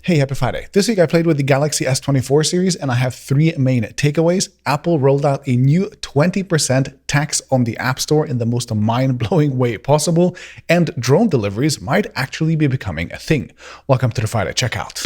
Hey, happy Friday. This week I played with the Galaxy S24 series and I have three main takeaways. Apple rolled out a new 20% tax on the App Store in the most mind-blowing way possible, and drone deliveries might actually be becoming a thing. Welcome to the Friday Checkout.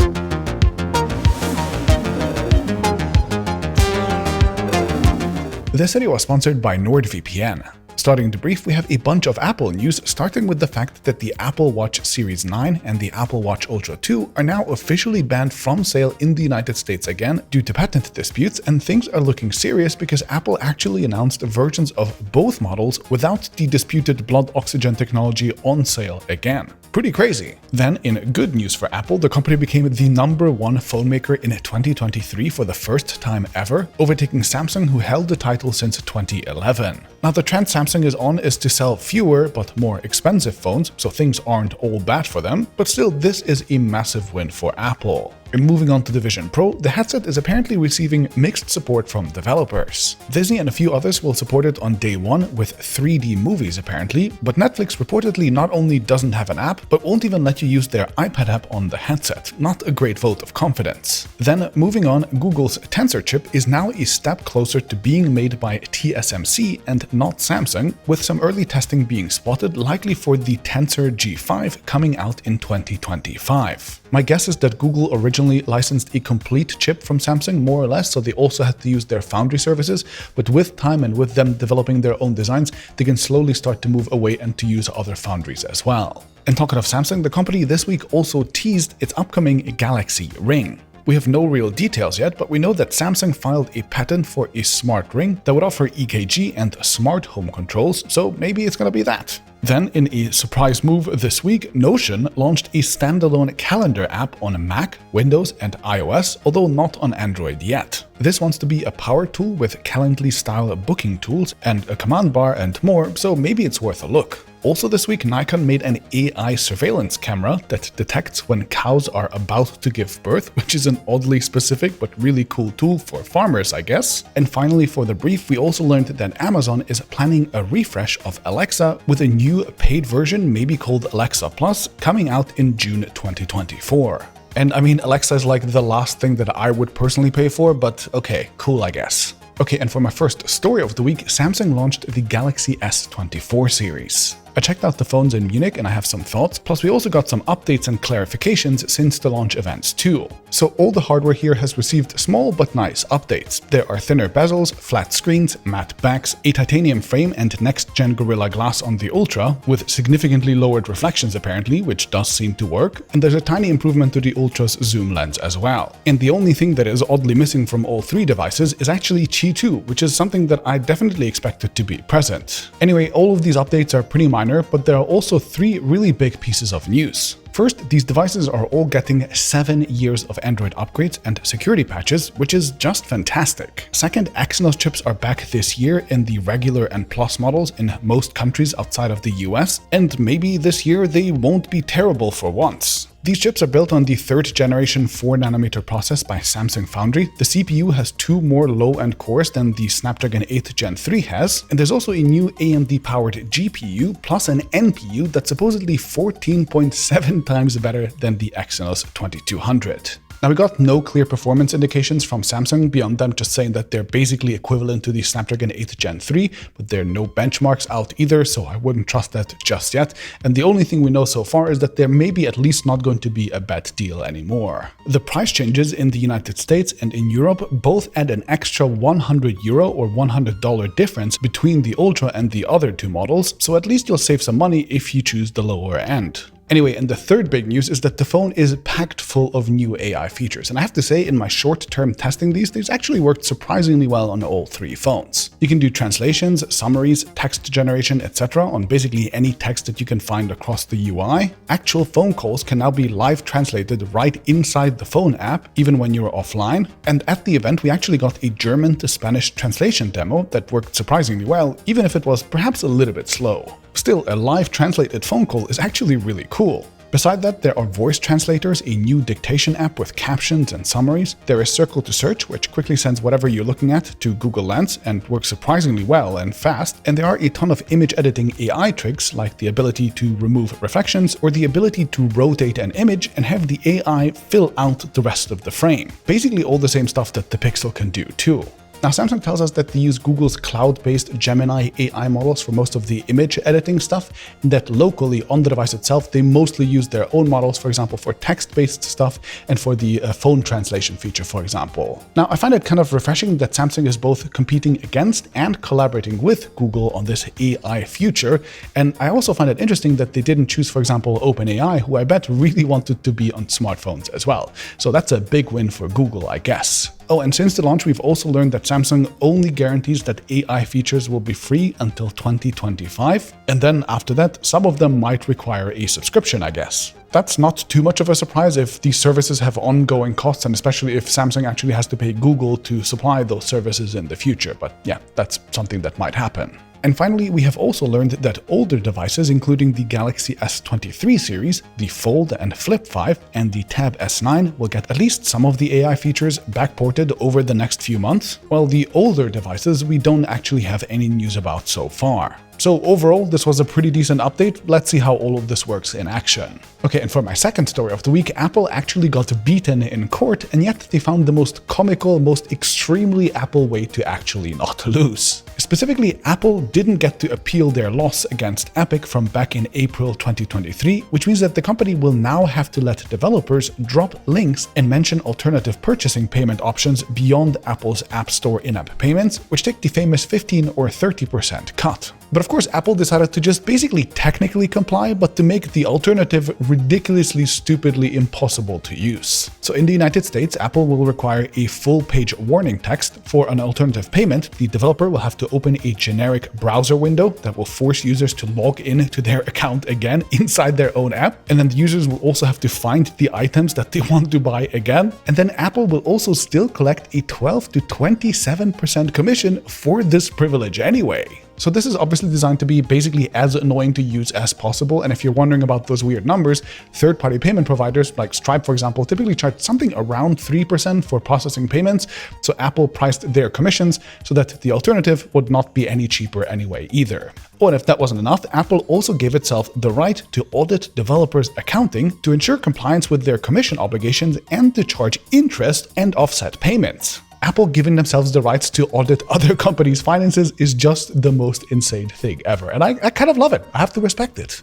This video was sponsored by NordVPN. Starting the brief, we have a bunch of Apple news, starting with the fact that the Apple Watch Series 9 and the Apple Watch Ultra 2 are now officially banned from sale in the United States again due to patent disputes, and things are looking serious because Apple actually announced versions of both models without the disputed blood oxygen technology on sale again. Pretty crazy. Then, in good news for Apple, the company became the #1 phone maker in 2023 for the first time ever, overtaking Samsung, who held the title since 2011. Now, the trend Samsung is on is to sell fewer but more expensive phones, so things aren't all bad for them, but still this is a massive win for Apple. And moving on to the Vision Pro, the headset is apparently receiving mixed support from developers. Disney and a few others will support it on day one with 3D movies apparently, but Netflix reportedly not only doesn't have an app, but won't even let you use their iPad app on the headset. Not a great vote of confidence. Then moving on, Google's Tensor chip is now a step closer to being made by TSMC and not Samsung, with some early testing being spotted, likely for the Tensor G5 coming out in 2025. My guess is that Google originally licensed a complete chip from Samsung, more or less, so they also had to use their foundry services, but with time and with them developing their own designs, they can slowly start to move away and to use other foundries as well. And talking of Samsung, the company this week also teased its upcoming Galaxy Ring. We have no real details yet, but we know that Samsung filed a patent for a smart ring that would offer EKG and smart home controls, so maybe it's gonna be that. Then, in a surprise move this week, Notion launched a standalone calendar app on Mac, Windows, and iOS, although not on Android yet. This wants to be a power tool with Calendly-style booking tools and a command bar and more, so maybe it's worth a look. Also this week, Nikon made an AI surveillance camera that detects when cows are about to give birth, which is an oddly specific but really cool tool for farmers, I guess. And finally, for the brief, we also learned that Amazon is planning a refresh of Alexa with a new paid version, maybe called Alexa Plus, coming out in June 2024. And I mean, Alexa is like the last thing that I would personally pay for, but okay, cool, I guess. Okay, and for my first story of the week, Samsung launched the Galaxy S24 series. I checked out the phones in Munich and I have some thoughts, plus we also got some updates and clarifications since the launch events too. So all the hardware here has received small but nice updates. There are thinner bezels, flat screens, matte backs, a titanium frame and next-gen Gorilla Glass on the Ultra, with significantly lowered reflections apparently, which does seem to work, and there's a tiny improvement to the Ultra's zoom lens as well. And the only thing that is oddly missing from all three devices is actually Qi 2, which is something that I definitely expected to be present. Anyway, all of these updates are pretty minor, but there are also three really big pieces of news. First, these devices are all getting 7 years of Android upgrades and security patches, which is just fantastic. Second, Exynos chips are back this year in the regular and Plus models in most countries outside of the US, and maybe this year they won't be terrible for once. These chips are built on the 3rd generation 4nm process by Samsung Foundry. The CPU has 2 more low-end cores than the Snapdragon 8 Gen 3 has, and there's also a new AMD-powered GPU plus an NPU that's supposedly 14.7 times better than the Exynos 2200. Now, we got no clear performance indications from Samsung beyond them just saying that they're basically equivalent to the Snapdragon 8 Gen 3, but there are no benchmarks out either, so I wouldn't trust that just yet. And the only thing we know so far is that there may be at least not going to be a bad deal anymore. The price changes in the United States and in Europe both add an extra €100 or $100 difference between the Ultra and the other two models, so at least you'll save some money if you choose the lower end. Anyway, and the third big news is that the phone is packed full of new AI features, and I have to say, in my short-term testing these actually worked surprisingly well on all three phones. You can do translations, summaries, text generation, etc. on basically any text that you can find across the UI. Actual phone calls can now be live translated right inside the phone app, even when you're offline. And at the event, we actually got a German to Spanish translation demo that worked surprisingly well, even if it was perhaps a little bit slow. Still, a live translated phone call is actually really cool. Beside that, there are voice translators, a new dictation app with captions and summaries. There is Circle to Search, which quickly sends whatever you're looking at to Google Lens and works surprisingly well and fast. And there are a ton of image editing AI tricks, like the ability to remove reflections or the ability to rotate an image and have the AI fill out the rest of the frame. Basically all the same stuff that the Pixel can do too. Now, Samsung tells us that they use Google's cloud-based Gemini AI models for most of the image editing stuff, and that locally on the device itself, they mostly use their own models, for example, for text-based stuff and for the phone translation feature, for example. Now, I find it kind of refreshing that Samsung is both competing against and collaborating with Google on this AI future, and I also find it interesting that they didn't choose, for example, OpenAI, who I bet really wanted to be on smartphones as well. So that's a big win for Google, I guess. Oh, and since the launch, we've also learned that Samsung only guarantees that AI features will be free until 2025. And then after that, some of them might require a subscription, I guess. That's not too much of a surprise if these services have ongoing costs, and especially if Samsung actually has to pay Google to supply those services in the future. But yeah, that's something that might happen. And finally, we have also learned that older devices, including the Galaxy S24 series, the Fold and Flip 5, and the Tab S9 will get at least some of the AI features backported over the next few months, while the older devices we don't actually have any news about so far. So overall, this was a pretty decent update. Let's see how all of this works in action. Okay, and for my second story of the week, Apple actually got beaten in court, and yet they found the most comical, most extremely Apple way to actually not lose. Specifically, Apple didn't get to appeal their loss against Epic from back in April 2023, which means that the company will now have to let developers drop links and mention alternative purchasing payment options beyond Apple's App Store in-app payments, which take the famous 15 or 30% cut. But of course, Apple decided to just basically technically comply, but to make the alternative ridiculously, stupidly impossible to use. So in the United States, Apple will require a full-page warning text. For an alternative payment, the developer will have to open a generic browser window that will force users to log in to their account again inside their own app. And then the users will also have to find the items that they want to buy again. And then Apple will also still collect a 12 to 27% commission for this privilege anyway. So this is obviously designed to be basically as annoying to use as possible. And if you're wondering about those weird numbers, third-party payment providers like Stripe, for example, typically charge something around 3% for processing payments. So Apple priced their commissions so that the alternative would not be any cheaper anyway either. Oh, and if that wasn't enough, Apple also gave itself the right to audit developers' accounting to ensure compliance with their commission obligations and to charge interest and offset payments. Apple giving themselves the rights to audit other companies' finances is just the most insane thing ever. And I kind of love it. I have to respect it.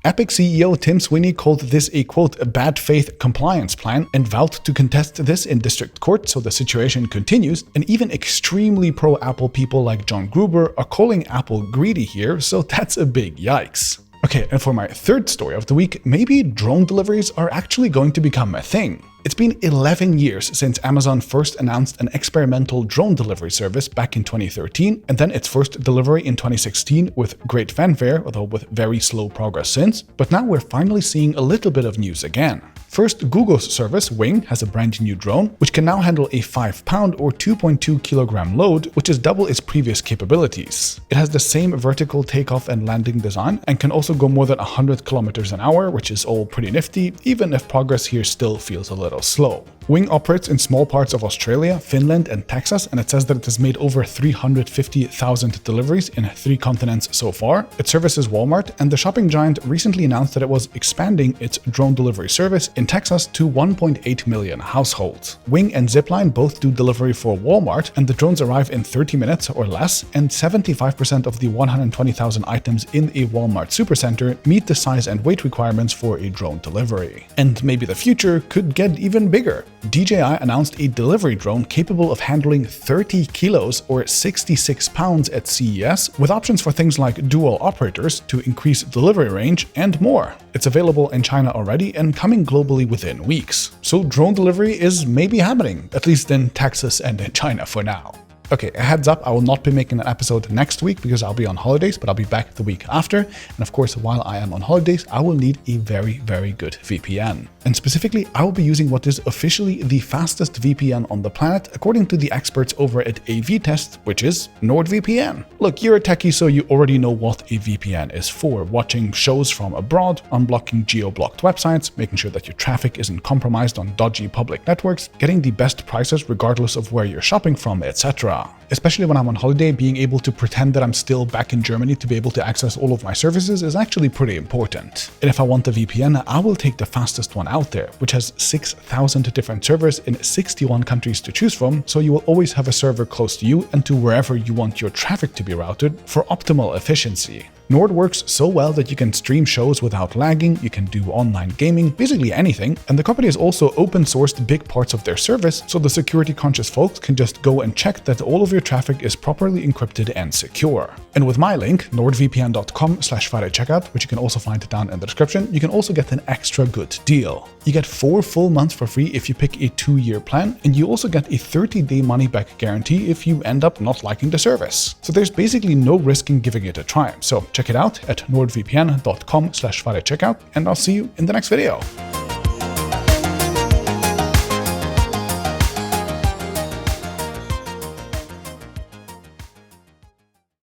Epic CEO Tim Sweeney called this a, quote, bad faith compliance plan and vowed to contest this in district court, so the situation continues. And even extremely pro-Apple people like John Gruber are calling Apple greedy here, so that's a big yikes. Okay, and for my third story of the week, maybe drone deliveries are actually going to become a thing. It's been 11 years since Amazon first announced an experimental drone delivery service back in 2013, and then its first delivery in 2016 with great fanfare, although with very slow progress since. But now we're finally seeing a little bit of news again. First, Google's service, Wing, has a brand new drone, which can now handle a 5-pound or 2.2 kilogram load, which is double its previous capabilities. It has the same vertical takeoff and landing design, and can also go more than 100 kilometers an hour, which is all pretty nifty, even if progress here still feels a little slow. Wing operates in small parts of Australia, Finland, and Texas, and it says that it has made over 350,000 deliveries in 3 continents so far. It services Walmart, and the shopping giant recently announced that it was expanding its drone delivery service in Texas to 1.8 million households. Wing and Zipline both do delivery for Walmart, and the drones arrive in 30 minutes or less, and 75% of the 120,000 items in a Walmart supercenter meet the size and weight requirements for a drone delivery. And maybe the future could get even bigger. DJI announced a delivery drone capable of handling 30 kilos or 66 pounds at CES, with options for things like dual operators to increase delivery range and more. It's available in China already and coming globally within weeks. So drone delivery is maybe happening, at least in Texas and in China for now. Okay, a heads up, I will not be making an episode next week because I'll be on holidays, but I'll be back the week after. And of course, while I am on holidays, I will need a very, very good VPN. And specifically, I will be using what is officially the fastest VPN on the planet, according to the experts over at AV-Test, which is NordVPN. Look, you're a techie, so you already know what a VPN is for. Watching shows from abroad, unblocking geo-blocked websites, making sure that your traffic isn't compromised on dodgy public networks, getting the best prices regardless of where you're shopping from, etc. Especially when I'm on holiday, being able to pretend that I'm still back in Germany to be able to access all of my services is actually pretty important. And if I want a VPN, I will take the fastest one out there, which has 6,000 different servers in 61 countries to choose from, so you will always have a server close to you and to wherever you want your traffic to be routed for optimal efficiency. Nord works so well that you can stream shows without lagging, you can do online gaming, basically anything, and the company has also open sourced big parts of their service, so the security conscious folks can just go and check that all of your traffic is properly encrypted and secure. And with my link, nordvpn.com/FridayCheckout, which you can also find down in the description, you can also get an extra good deal. You get 4 full months for free if you pick a 2-year plan, and you also get a 30-day money-back guarantee if you end up not liking the service. So there's basically no risk in giving it a try. So check it out at nordvpn.com/FridayCheckout, and I'll see you in the next video.